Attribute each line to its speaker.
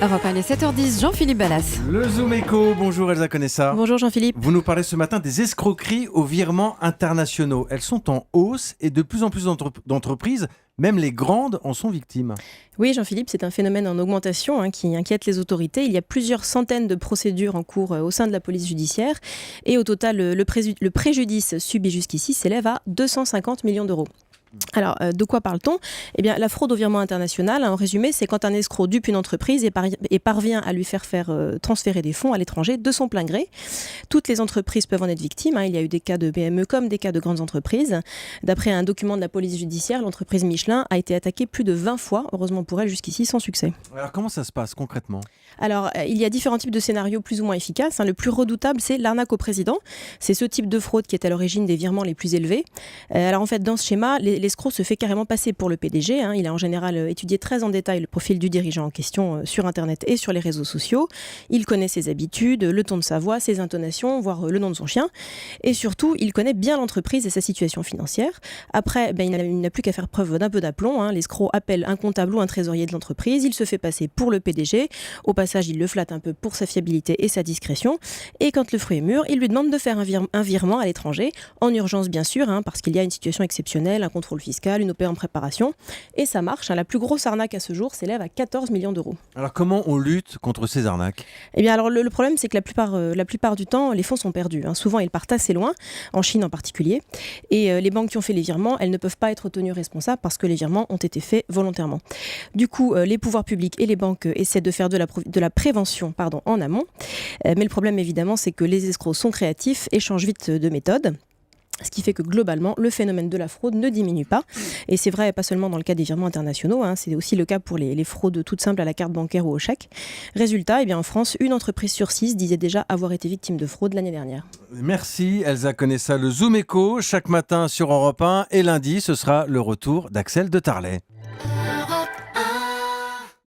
Speaker 1: Europe 1, il est 7h10, Jean-Philippe Ballas.
Speaker 2: Le Zoom Echo, bonjour Elsa Conessa.
Speaker 1: Bonjour Jean-Philippe.
Speaker 2: Vous nous parlez ce matin des escroqueries aux virements internationaux. Elles sont en hausse et de plus en plus d'entreprises, même les grandes, en sont victimes.
Speaker 3: Oui Jean-Philippe, c'est un phénomène en augmentation qui inquiète les autorités. Il y a plusieurs centaines de procédures en cours au sein de la police judiciaire et au total le préjudice subi jusqu'ici s'élève à 250 millions d'euros. Alors, de quoi parle-t-on ? Eh bien, la fraude au virement international, en résumé, c'est quand un escroc dupe une entreprise et parvient à lui faire transférer des fonds à l'étranger de son plein gré. Toutes les entreprises peuvent en être victimes. Il y a eu des cas de PME comme des cas de grandes entreprises. D'après un document de la police judiciaire, l'entreprise Michelin a été attaquée plus de 20 fois, heureusement pour elle, jusqu'ici, sans succès.
Speaker 2: Alors, comment ça se passe concrètement ?
Speaker 3: Alors, il y a différents types de scénarios plus ou moins efficaces. Le plus redoutable, c'est l'arnaque au président. C'est ce type de fraude qui est à l'origine des virements les plus élevés. Alors, en fait, dans ce schéma, l'escroc se fait carrément passer pour le PDG. Il a en général étudié très en détail le profil du dirigeant en question sur Internet et sur les réseaux sociaux. Il connaît ses habitudes, le ton de sa voix, ses intonations, voire le nom de son chien. Et surtout, il connaît bien l'entreprise et sa situation financière. Après, il n'a plus qu'à faire preuve d'un peu d'aplomb. L'escroc appelle un comptable ou un trésorier de l'entreprise. Il se fait passer pour le PDG. Au passage, il le flatte un peu pour sa fiabilité et sa discrétion. Et quand le fruit est mûr, il lui demande de faire un virement à l'étranger, en urgence bien sûr, parce qu'il y a une situation exceptionnelle, un contrôle fiscal, une OP en préparation. Et ça marche. La plus grosse arnaque à ce jour s'élève à 14 millions d'euros.
Speaker 2: Alors, comment on lutte contre ces arnaques ?
Speaker 3: Eh bien, alors le problème, c'est que la plupart du temps, les fonds sont perdus. Souvent, ils partent assez loin, en Chine en particulier. Et les banques qui ont fait les virements, elles ne peuvent pas être tenues responsables parce que les virements ont été faits volontairement. Du coup, les pouvoirs publics et les banques essaient de faire de la prévention en amont. Mais le problème, évidemment, c'est que les escrocs sont créatifs et changent vite de méthode. Ce qui fait que globalement, le phénomène de la fraude ne diminue pas. Et c'est vrai, pas seulement dans le cas des virements internationaux, c'est aussi le cas pour les fraudes toutes simples à la carte bancaire ou au chèque. Résultat, en France, une entreprise sur 6 disait déjà avoir été victime de fraude l'année dernière.
Speaker 2: Merci Elsa Conessa. Le Zoom Echo, chaque matin sur Europe 1 et lundi, ce sera le retour d'Axel de Tarlet.